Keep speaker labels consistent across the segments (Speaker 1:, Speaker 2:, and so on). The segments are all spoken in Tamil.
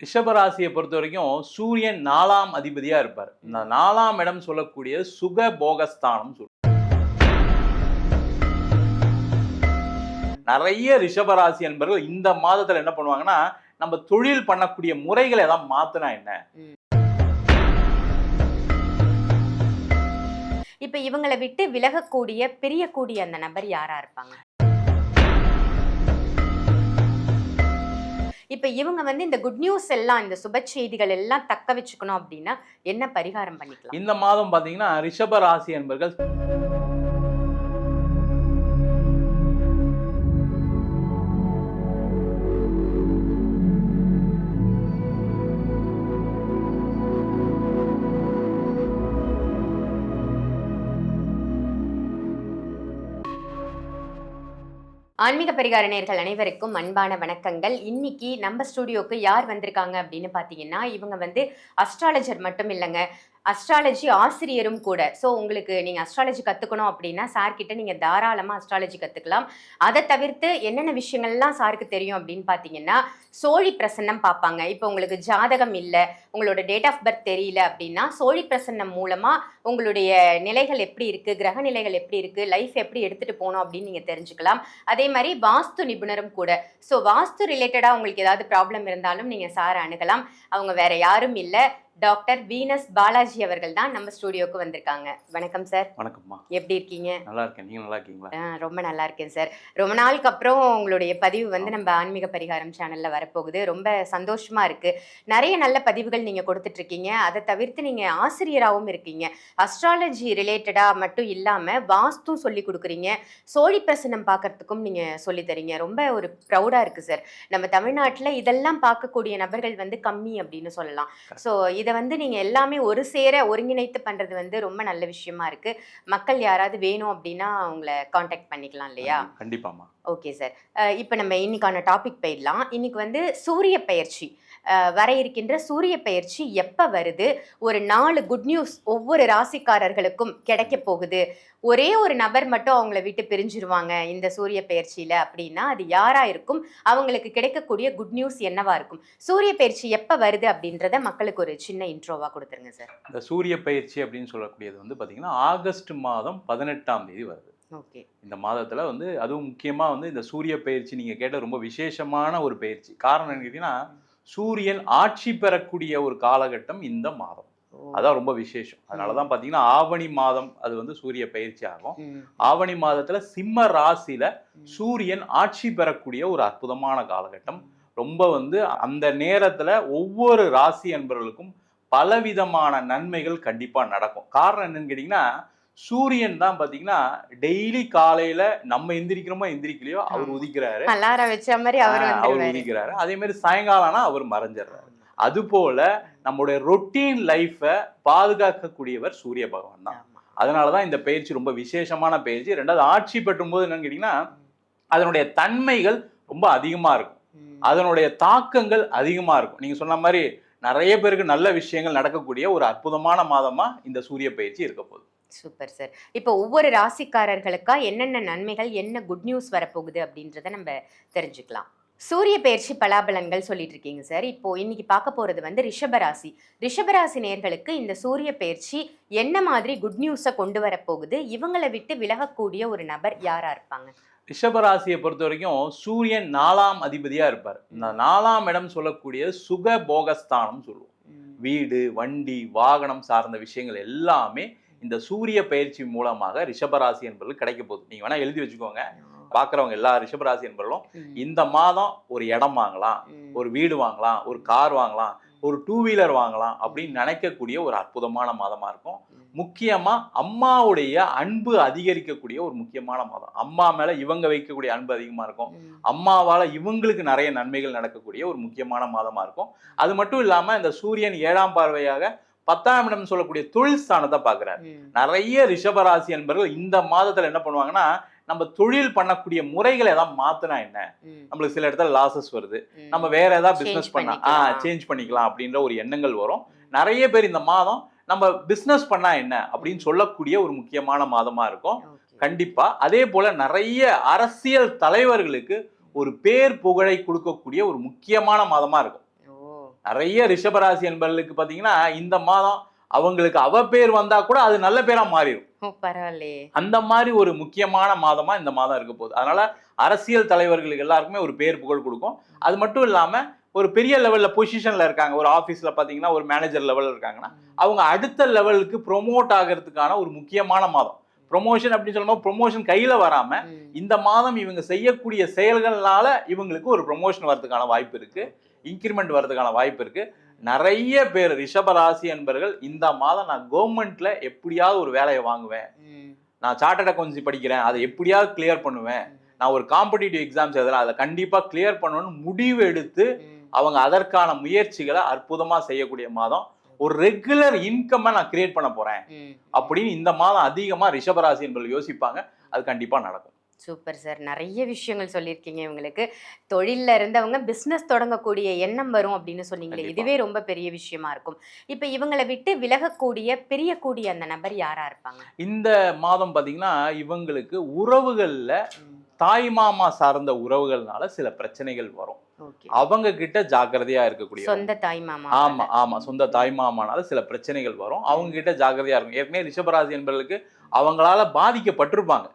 Speaker 1: ரிஷபராசியை பொறுத்த வரைக்கும் சூரியன் 4ஆம் அதிபதியா இருப்பார். இந்த 4ஆம் இடம் சொல்லக்கூடிய சுக போகஸ்தானம் சொல்லுவோம். நிறைய ரிஷபராசி என்பவர்கள் இந்த மாதத்துல என்ன பண்ணுவாங்கன்னா, நம்ம தொழில் பண்ணக்கூடிய முறைகளை ஏதாவது மாத்தினா என்ன.
Speaker 2: இப்ப இவங்களை விட்டு விலகக்கூடிய பிரியக்கூடிய அந்த நபர் யாரா இருப்பாங்க? இப்ப இவங்க இந்த குட் நியூஸ் எல்லாம், இந்த சுப செய்திகள் எல்லாம் தக்க வச்சுக்கணும் அப்படின்னா என்ன பரிகாரம் பண்ணிக்கலாம்?
Speaker 1: இந்த மாதம் பாத்தீங்கன்னா ரிஷபராசி என்பவர்கள்
Speaker 2: ஆன்மீக பரிகார நேயர்கள் அனைவருக்கும் அன்பான வணக்கங்கள். இன்னைக்கு நம்ம ஸ்டுடியோக்கு யார் வந்திருக்காங்க அப்படின்னு பாத்தீங்கன்னா, இவங்க அஸ்ட்ராலஜர் மட்டும் இல்லைங்க, அஸ்ட்ராலஜி ஆசிரியரும் கூட. ஸோ உங்களுக்கு நீங்கள் அஸ்ட்ராலஜி கற்றுக்கணும் அப்படின்னா சார்கிட்ட நீங்கள் தாராளமாக அஸ்ட்ராலஜி கற்றுக்கலாம். அதை தவிர்த்து என்னென்ன விஷயங்கள்லாம் சாருக்கு தெரியும் அப்படின்னு பார்த்தீங்கன்னா, சோழி பிரசன்னம் பார்ப்பாங்க. இப்போ உங்களுக்கு ஜாதகம் இல்லை, உங்களோட டேட் ஆஃப் பர்த் தெரியல அப்படின்னா சோழி பிரசன்னம் மூலமாக உங்களுடைய நிலைகள் எப்படி இருக்குது, கிரக நிலைகள் எப்படி இருக்குது, லைஃப் எப்படி எடுத்துகிட்டு போகணும் அப்படின்னு நீங்கள் தெரிஞ்சுக்கலாம். அதே மாதிரி வாஸ்து நிபுணரும் கூட. ஸோ வாஸ்து ரிலேட்டடாக உங்களுக்கு ஏதாவது ப்ராப்ளம் இருந்தாலும் நீங்கள் சாரை அணுகலாம். அவங்க வேற யாரும் இல்லை, டாக்டர் வீனஸ் பாலாஜி அவர்கள் தான் நம்ம ஸ்டுடியோக்கு வந்திருக்காங்க. வணக்கம் சார்.
Speaker 1: வணக்கம்மா,
Speaker 2: எப்படி இருக்கீங்க?
Speaker 1: நல்லா இருக்கேன், நீங்க நல்லா இருக்கீங்களா?
Speaker 2: ரொம்ப நல்லா இருக்கேன் சார். ரொம்ப நாளுக்கு அப்புறம் உங்களுடைய பதிவு நம்ம ஆன்மீக பரிகாரம் சேனல்ல வரப்போகுது. ரொம்ப சந்தோஷமா இருக்கு. நிறைய நல்ல பதிவுகள் நீங்க கொடுத்துட்டு இருக்கீங்க. அதை தவிர்த்து நீங்க ஆசிரியராகவும் இருக்கீங்க. அஸ்ட்ராலஜி ரிலேட்டடா மட்டும் இல்லாம வாஸ்தும் சொல்லி கொடுக்குறீங்க, சோழி பிரசனம் பார்க்கறதுக்கும் நீங்க சொல்லி தரீங்க. ரொம்ப ஒரு ப்ரௌடா இருக்கு சார். நம்ம தமிழ்நாட்டில் இதெல்லாம் பார்க்கக்கூடிய நபர்கள் கம்மி அப்படின்னு சொல்லலாம். ஸோ இதை நீங்க எல்லாமே ஒரு சேர ஒருங்கிணைத்து பண்றது ரொம்ப நல்ல விஷயமா இருக்கு. மக்கள் யாராவது வேணும் அப்படின்னா உங்களை காண்டாக்ட் பண்ணிக்கலாம் இல்லையா?
Speaker 1: கண்டிப்பாமா.
Speaker 2: Okay sir. இப்போ நம்ம இன்னைக்கான டாபிக் போயிடலாம். இன்னைக்கு சூரிய பெயர்ச்சி வர இருக்கின்ற சூரிய பெயர்ச்சி எப்ப வருது, ஒரு 4 குட் நியூஸ் ஒவ்வொரு ராசிக்காரர்களுக்கும் கிடைக்க போகுது. ஒரே ஒரு நபர் மட்டும் அவங்கள விட்டு பிரிஞ்சிருவாங்க இந்த சூரிய பெயர்ச்சியில அப்படின்னா அது யாரா இருக்கும், அவங்களுக்கு கிடைக்கக்கூடிய குட் நியூஸ் என்னவா இருக்கும், சூரிய பெயர்ச்சி எப்ப வருது அப்படின்றத மக்களுக்கு ஒரு சின்ன இன்ட்ரோவா கொடுத்துருங்க சார்.
Speaker 1: இந்த சூரிய பெயர்ச்சி அப்படின்னு சொல்லக்கூடியது பாத்தீங்கன்னா ஆகஸ்ட் மாதம் 18ஆம் தேதி வருது.
Speaker 2: ஓகே.
Speaker 1: இந்த மாதத்துல அதுவும் முக்கியமா இந்த சூரிய பெயர்ச்சி நீங்க கேட்ட ரொம்ப விசேஷமான ஒரு பெயர்ச்சி. காரணம் என்ன கேட்டீங்கன்னா, சூரியன் ஆட்சி பெறக்கூடிய ஒரு காலகட்டம் இந்த மாதம். அதான் ரொம்ப விசேஷம். அதனாலதான் பாத்தீங்கன்னா ஆவணி மாதம் அது சூரிய பயிற்சி ஆகும். ஆவணி மாதத்துல சிம்ம ராசியில சூரியன் ஆட்சி பெறக்கூடிய ஒரு அற்புதமான காலகட்டம். ரொம்ப அந்த நேரத்துல ஒவ்வொரு ராசி என்பவர்களுக்கும் பலவிதமான நன்மைகள் கண்டிப்பா நடக்கும். காரணம் என்னன்னு கேட்டீங்கன்னா, சூரியன் தான் பாத்தீங்கன்னா டெய்லி காலையில நம்ம எந்திரிக்கிறோமோ எந்திரிக்கலையோ அவர் உதிக்கிறாரு, அவர் உதிக்கிறாரு. அதே மாதிரி சாயங்காலம்னா அவர் மறைஞ்சிடுறாரு. அது போல நம்முடைய ரொட்டீன் லைஃபை பாதுகாக்கக்கூடியவர் சூரிய பகவான் தான். அதனாலதான் இந்த பயிற்சி ரொம்ப விசேஷமான பயிற்சி. ரெண்டாவது ஆட்சி பெற்றும் போது என்னன்னு கேட்டீங்கன்னா, அதனுடைய தன்மைகள் ரொம்ப அதிகமா இருக்கும், அதனுடைய தாக்கங்கள் அதிகமா இருக்கும். நீங்க சொன்ன மாதிரி நிறைய பேருக்கு நல்ல விஷயங்கள் நடக்கக்கூடிய ஒரு அற்புதமான மாதமா இந்த சூரிய பயிற்சி இருக்க போகுது.
Speaker 2: Super sir. இப்போ ஒவ்வொரு ராசிக்காரர்களுக்கா என்னென்ன நன்மைகள், என்ன குட் நியூஸ் வரப்போகுது அப்படின்றத நம்ம தெரிஞ்சுக்கலாம். சூரிய பெயர்ச்சி பலாபலன்கள் சொல்லிட்டு இருக்கீங்க சார். இப்போ இன்னைக்கு பார்க்க போறது ரிஷபராசி. ரிஷபராசி நேயர்களுக்கு இந்த சூரிய பெயர்ச்சி என்ன மாதிரி குட் நியூஸை கொண்டு வரப்போகுது, இவங்களை விட்டு விலகக்கூடிய ஒரு நபர் யாரா இருப்பாங்க?
Speaker 1: ரிஷபராசியை பொறுத்த வரைக்கும் சூரியன் 4ஆம் அதிபதியா இருப்பார். இந்த 4ஆம் இடம் சொல்லக்கூடிய சுக போகஸ்தானம் சொல்லுவோம். வீடு, வண்டி, வாகனம் சார்ந்த விஷயங்கள் எல்லாமே இந்த சூரிய பயிற்சி மூலமாக ரிஷபராசி என்பவர்கள் கிடைக்க போகுது. நீங்க வேணா எழுதி வச்சுக்கோங்க. பாக்குறவங்க எல்லா ரிஷபராசி என்பவர்களும் இந்த மாதம் ஒரு இடம் வாங்கலாம், ஒரு வீடு வாங்கலாம், ஒரு கார் வாங்கலாம், ஒரு 2 வீலர் வாங்கலாம் அப்படின்னு நினைக்கக்கூடிய ஒரு அற்புதமான மாதமா இருக்கும். முக்கியமா அம்மாவுடைய அன்பு அதிகரிக்கக்கூடிய ஒரு முக்கியமான மாதம். அம்மா மேல இவங்க வைக்கக்கூடிய அன்பு அதிகமா இருக்கும். அம்மாவால இவங்களுக்கு நிறைய நன்மைகள் நடக்கக்கூடிய ஒரு முக்கியமான மாதமா இருக்கும். அது மட்டும் இல்லாம இந்த சூரியன் 7ஆம் பார்வையாக 10ஆம் இடம் சொல்லக்கூடிய தொழில் ஸ்தானத்தை பாக்குறாரு. நிறைய ரிஷபராசி என்பவர்கள் இந்த மாதத்துல என்ன பண்ணுவாங்கன்னா, நம்ம தொழில் பண்ணக்கூடிய முறைகளை ஏதாவது மாத்தினா என்ன, நம்மளுக்கு சில இடத்துல லாசஸ் வருது, நம்ம வேற ஏதாவது பிசினஸ் பண்ணா சேஞ்ச் பண்ணிக்கலாம் அப்படின்ற ஒரு எண்ணங்கள் வரும். நிறைய பேர் இந்த மாதம் நம்ம பிசினஸ் பண்ணா என்ன அப்படின்னு சொல்லக்கூடிய ஒரு முக்கியமான மாதமா இருக்கும் கண்டிப்பா. அதே போல நிறைய அரசியல் தலைவர்களுக்கு ஒரு பேர் புகழை கொடுக்கக்கூடிய ஒரு முக்கியமான மாதமா இருக்கும். நிறைய ரிஷபராசி என்பவர்களுக்கு பாத்தீங்கன்னா இந்த மாதம் அவங்களுக்கு அவ பேர் வந்தா கூட அது நல்ல பேரா மாறிடும்.
Speaker 2: பரவாயில்லையே.
Speaker 1: அந்த மாதிரி ஒரு முக்கியமான மாதமா இந்த மாதம் இருக்க போகுது. அதனால அரசியல் தலைவர்களுக்கு எல்லாருக்குமே ஒரு பேர் புகழ் கொடுக்கும். அது மட்டும் இல்லாம ஒரு பெரிய லெவல்ல பொசிஷன்ல இருக்காங்க, ஒரு ஆபீஸ்ல பாத்தீங்கன்னா ஒரு மேனேஜர் லெவல்ல இருக்காங்கன்னா அவங்க அடுத்த லெவலுக்கு ப்ரொமோட் ஆகிறதுக்கான ஒரு முக்கியமான மாதம். ப்ரொமோஷன் அப்படின்னு சொல்லணும், ப்ரொமோஷன் கையில வராம இந்த மாதம் இவங்க செய்யக்கூடிய செயல்கள்னால இவங்களுக்கு ஒரு ப்ரொமோஷன் வரதுக்கான வாய்ப்பு இருக்கு, இன்கிரிமெண்ட் வரதுக்கான வாய்ப்பு இருக்கு. நிறைய பேர் ரிஷபராசி என்பவர்கள் இந்த மாதம் நான் கவர்மெண்ட்ல எப்படியாவது ஒரு வேலையை வாங்குவேன், நான் சார்ட்டர்ட் அக்கௌண்ட்ஸ் படிக்கிறேன் அதை எப்படியாவது கிளியர் பண்ணுவேன், நான் ஒரு காம்படிட்டிவ் எக்ஸாம்ஸ் எழுதுறேன் அதை கண்டிப்பா கிளியர் பண்ணணும்னு முடிவு எடுத்து அவங்க அதற்கான முயற்சிகளை அற்புதமா செய்யக்கூடிய மாதம். ஒரு ரெகுலர் இன்கம் நான் கிரியேட் பண்ண போறேன் அப்படின்னு இந்த மாதம் அதிகமா ரிஷபராசி என்பவர்கள் யோசிப்பாங்க. அது கண்டிப்பா நடக்கும்.
Speaker 2: சூப்பர் சார், நிறைய விஷயங்கள் சொல்லியிருக்கீங்க. இவங்களுக்கு தொழிலில் இருந்தவங்க பிஸ்னஸ் தொடங்கக்கூடிய எண்ணம் வரும் அப்படின்னு சொன்னீங்களே, இதுவே ரொம்ப பெரிய விஷயமா இருக்கும். இப்போ இவங்களை விட்டு விலகக்கூடிய பிரியக்கூடிய அந்த நபர் யாரா இருப்பாங்க?
Speaker 1: இந்த மாதம் பார்த்தீங்கன்னா இவங்களுக்கு உறவுகள்ல தாய் மாமா சார்ந்த உறவுகள்னால சில பிரச்சனைகள் வரும். அவங்க கிட்ட ஜாக்கிரதையா இருக்கக்கூடிய
Speaker 2: சொந்த தாய் மாமா.
Speaker 1: ஆமா ஆமா, சொந்த தாய் மாமானால சில பிரச்சனைகள் வரும். அவங்க கிட்ட ஜாக்கிரதையா இருக்கும். ஏற்கனவே ரிஷபராசி என்பவர்களுக்கு அவங்களால பாதிக்கப்பட்டிருப்பாங்க.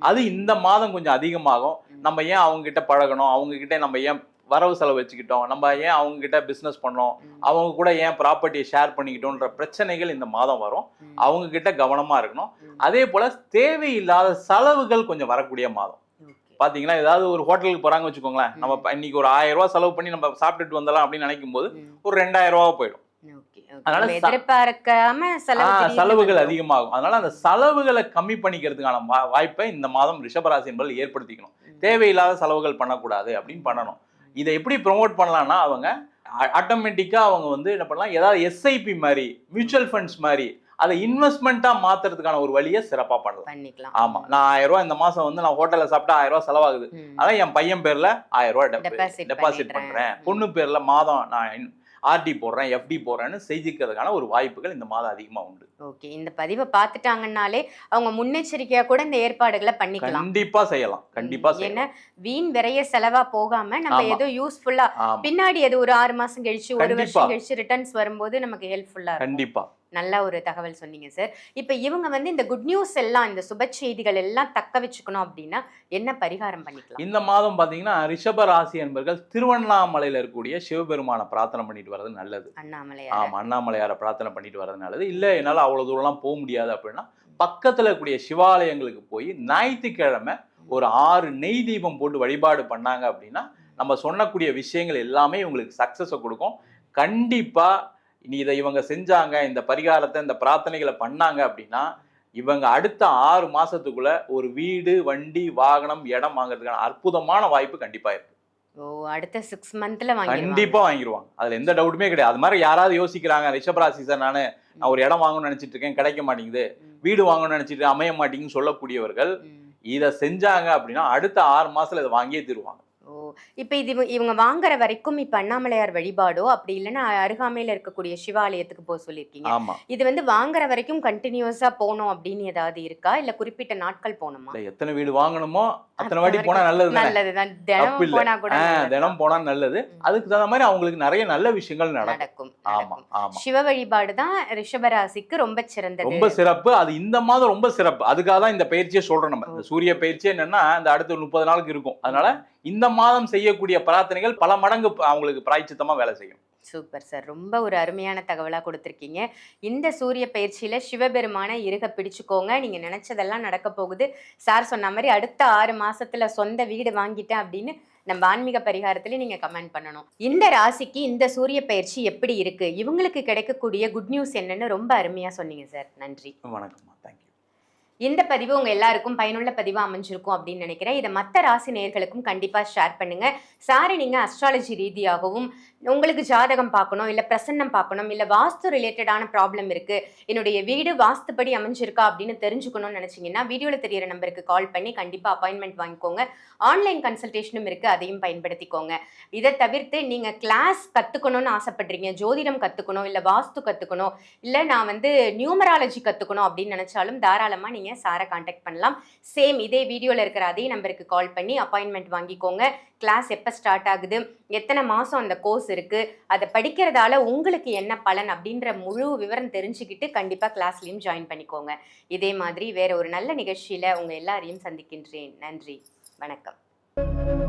Speaker 1: அது இந்த மாதம் கொஞ்சம் அதிகமாகும். நம்ம ஏன் அவங்க கிட்ட பழகணும், அவங்க கிட்ட நம்ம ஏன் வரவு செலவு வச்சுக்கிட்டோம், நம்ம ஏன் அவங்க கிட்ட பிசினஸ் பண்ணோம், அவங்க கூட ஏன் ப்ராப்பர்ட்டியை ஷேர் பண்ணிக்கிட்டோன்ற பிரச்சனைகள் இந்த மாதம் வரும். அவங்க கிட்ட கவனமா இருக்கணும். அதே போல தேவையில்லாத செலவுகள் கொஞ்சம் வரக்கூடிய மாதம். பாத்தீங்கன்னா ஏதாவது ஒரு ஹோட்டலுக்கு போறாங்க வச்சுக்கோங்களேன், நம்ம இன்னைக்கு ஒரு 1000 ரூபாய் செலவு பண்ணி நம்ம சாப்பிட்டுட்டு வந்தலாம் அப்படின்னு நினைக்கும் போது ஒரு 2000 ரூபாய் போயிடும். அதனால செலவுகள் அதிகமாகும். அதனால அந்த செலவுகளை கம்மி பண்ணிக்கிறதுக்கான வாய்ப்பை இந்த மாதம் ரிஷபராசி என்பது ஏற்படுத்திக்கணும். தேவையில்லாத செலவுகள் பண்ணக்கூடாது அப்படின்னு பண்ணணும். இதை எப்படி ப்ரொமோட் பண்ணலாம்னா அவங்க ஆட்டோமேட்டிக்கா அவங்க வந்து என்ன பண்ணலாம், ஏதாவது எஸ்ஐபி மாதிரி மியூச்சுவல் ஃபண்ட்ஸ் மாதிரி அதை இன்வெஸ்ட்மெண்ட்டா மாத்துறதுக்கான ஒரு வழியை சிறப்பா பண்ணலாம். ஆமா, நான் 1000 ரூபாய் இந்த மாசம் வந்து நான் ஹோட்டல்ல சாப்பிட்டா 1000 ரூபாய் செலவாகுது, அதான் என் பையன் பேர்ல 1000 ரூபாய் டெபாசிட் பண்றேன், பொண்ணு பேர்ல மாதம் நான் ஆர்டி போடுறேன், எஃப்டி போடுறேன்னு செய்திக்கிறதுக்கான ஒரு வாய்ப்புகள் இந்த மாதம் அதிகமா உண்டு.
Speaker 2: ஓகே, இந்த பதிவை பார்த்துட்டாங்கன்னாலே அவங்க முன்னெச்சரிக்கையா கூட இந்த ஏற்பாடுகளை பண்ணிக்கலாம்.
Speaker 1: கண்டிப்பா செய்யலாம், கண்டிப்பா செய்யலாம்.
Speaker 2: ஏன்னா வீண் விரைய செலவா போகாம நம்ம ஏதோ யூஸ்ஃபுல்லா பின்னாடி அது ஒரு 6 மாசம் கழிச்சு ஒரு வருஷம் கழிச்சு ரிட்டர்ன்ஸ் வரும்போது நமக்கு ஹெல்ப்ஃபுல்லா இருக்கும்.
Speaker 1: கண்டிப்பா
Speaker 2: நல்ல ஒரு தகவல் சொன்னீங்க சார். இப்போ இவங்க வந்து இந்த குட் நியூஸ் எல்லாம், இந்த சுப செய்திகள் எல்லாம் தக்க வச்சுக்கணும் அப்படின்னா என்ன பரிகாரம் பண்ணிக்கலாம்?
Speaker 1: இந்த மாதம் பாத்தீங்கன்னா ரிஷப ராசி என்பர்கள் திருவண்ணாமலையில இருக்கக்கூடிய சிவபெருமான பிரார்த்தனை பண்ணிட்டு வர்றது நல்லது. அண்ணாமலையார பிரார்த்தனை பண்ணிட்டு வர்றது நல்லது. இல்ல என்னால அவ்வளவு தூரம்லாம் போக முடியாது அப்படின்னா பக்கத்துல இருக்கக்கூடிய சிவாலயங்களுக்கு போய் ஞாயிற்றுக்கிழமை ஒரு 6 நெய் தீபம் போட்டு வழிபாடு பண்ணாங்க அப்படின்னா நம்ம சொன்னக்கூடிய விஷயங்கள் எல்லாமே உங்களுக்கு சக்சஸை கொடுக்கும். கண்டிப்பா இதை இவங்க செஞ்சாங்க, இந்த பரிகாரத்தை இந்த பிரார்த்தனைகளை பண்ணாங்க அப்படின்னா இவங்க அடுத்த 6 மாசத்துக்குள்ள ஒரு வீடு, வண்டி, வாகனம், இடம் வாங்குறதுக்கான அற்புதமான வாய்ப்பு கண்டிப்பா இருக்கு.
Speaker 2: அடுத்த 6 மந்த்ல
Speaker 1: கண்டிப்பா வாங்கிடுவாங்க, அதுல எந்த டவுட்டுமே கிடையாது. அது மாதிரி யாராவது யோசிக்கிறாங்க, ரிஷபராசி சார் நான் ஒரு இடம் வாங்கணும்னு நினைச்சிட்டு இருக்கேன், கிடைக்க மாட்டேங்குது, வீடு வாங்கணும்னு நினைச்சிட்டு அமைய மாட்டேங்குன்னு சொல்லக்கூடியவர்கள் இதை செஞ்சாங்க அப்படின்னா அடுத்த 6 மாசத்துல இதை வாங்கியே தருவாங்க.
Speaker 2: இப்ப இது இவங்க வாங்குற வரைக்கும் இப்ப அண்ணாமலையார் வழிபாடோ அப்படி இல்லைன்னா அருகாமையில இருக்கக்கூடிய சிவாலயத்துக்கு போக சொல்லியிருக்கீங்க. இது வந்து வாங்குற வரைக்கும் கண்டினியூஸா போகணும் அப்படின்னு ஏதாவது இருக்கா, இல்ல குறிப்பிட்ட நாட்கள் போகணுமா?
Speaker 1: எத்தனை வீடு வாங்கணுமோ அத்தனை வாட்டி போனா நல்லது.
Speaker 2: நல்லதுதான், தினம்
Speaker 1: போனா நல்லது. அதுக்கு தகுந்த மாதிரி அவங்களுக்கு நிறைய நல்ல விஷயங்கள் நடக்கும்.
Speaker 2: சிவ வழிபாடு தான் ரிஷபராசிக்கு ரொம்ப சிறந்தது,
Speaker 1: ரொம்ப சிறப்பு. அது இந்த மாதம் ரொம்ப சிறப்பு. அதுக்காக தான் இந்த பயிற்சியை சொல்றோம். நம்ம இந்த சூரிய பயிற்சி என்னன்னா இந்த அடுத்த 30 நாளுக்கு இருக்கும். அதனால இந்த மாதம் செய்யக்கூடிய பிரார்த்தனைகள் பல மடங்கு அவங்களுக்கு பிராய்ச்சித்தமா வேலை செய்யும்.
Speaker 2: சூப்பர் சார், ரொம்ப ஒரு அருமையான தகவலா கொடுத்துருக்கீங்க. இந்த சூரிய பயிற்சியில சிவபெருமான இருக பிடிச்சுக்கோங்க, நீங்க நினைச்சதெல்லாம் நடக்க போகுது. சார் சொன்ன மாதிரி அடுத்த 6 மாசத்துல சொந்த வீடு வாங்கிட்டேன் அப்படின்னு நம்ம ஆன்மீக பரிகாரத்துல நீங்க கமெண்ட் பண்ணணும். இந்த ராசிக்கு இந்த சூரிய பயிற்சி எப்படி இருக்கு, இவங்களுக்கு கிடைக்கக்கூடிய குட் நியூஸ் என்னன்னு ரொம்ப அருமையா சொன்னீங்க சார். நன்றி,
Speaker 1: வணக்கம், தேங்க்யூ.
Speaker 2: இந்த பதிவு உங்க எல்லாருக்கும் பயனுள்ள பதிவா அமைஞ்சிருக்கும் அப்படின்னு நினைக்கிறேன். இதை மற்ற ராசி நேயர்களுக்கும் கண்டிப்பா ஷேர் பண்ணுங்க. சாரி, நீங்க அஸ்ட்ராலஜி ரீதியாகவும் உங்களுக்கு ஜாதகம் பார்க்கணும், இல்ல பிரசன்னம் பார்க்கணும், இல்ல வாஸ்து ரிலேட்டடான ப்ராப்ளம் இருக்கு, என்னுடைய வீடு வாஸ்துப்படி அமைஞ்சிருக்கா அப்படின்னு தெரிஞ்சுக்கணும்னு நினைச்சீங்கன்னா வீடியோல தெரியற நம்பருக்கு கால் பண்ணி கண்டிப்பா அப்பாயின்மெண்ட் வாங்கிக்கோங்க. ஆன்லைன் கன்சல்டேஷனும் இருக்கு, அதையும் பயன்படுத்திக்கோங்க. இதை தவிர்த்து நீங்க கிளாஸ் கத்துக்கணும்னு ஆசைப்படுறீங்க, ஜோதிடம் கத்துக்கணும், இல்ல வாஸ்து கத்துக்கணும், இல்ல நான் வந்து நியூமராலஜி கத்துக்கணும் அப்படின்னு நினைச்சாலும் தாராளமா நீங்க சாரை கான்டாக்ட் பண்ணலாம். சேம் இதே வீடியோல இருக்கிற அதே நம்பருக்கு கால் பண்ணி அப்பாயின்மெண்ட் வாங்கிக்கோங்க. கிளாஸ் எப்போ ஸ்டார்ட் ஆகுது, எத்தனை மாதம் அந்த கோர்ஸ் இருக்கு, அதை படிக்கிறதால உங்களுக்கு என்ன பலன் அப்படின்ற முழு விவரம் தெரிஞ்சுக்கிட்டு கண்டிப்பா கிளாஸ்லயும் ஜாயின் பண்ணிக்கோங்க. இதே மாதிரி வேற ஒரு நல்ல நிகழ்ச்சியில உங்க எல்லாரையும் சந்திக்கின்றேன். நன்றி, வணக்கம்.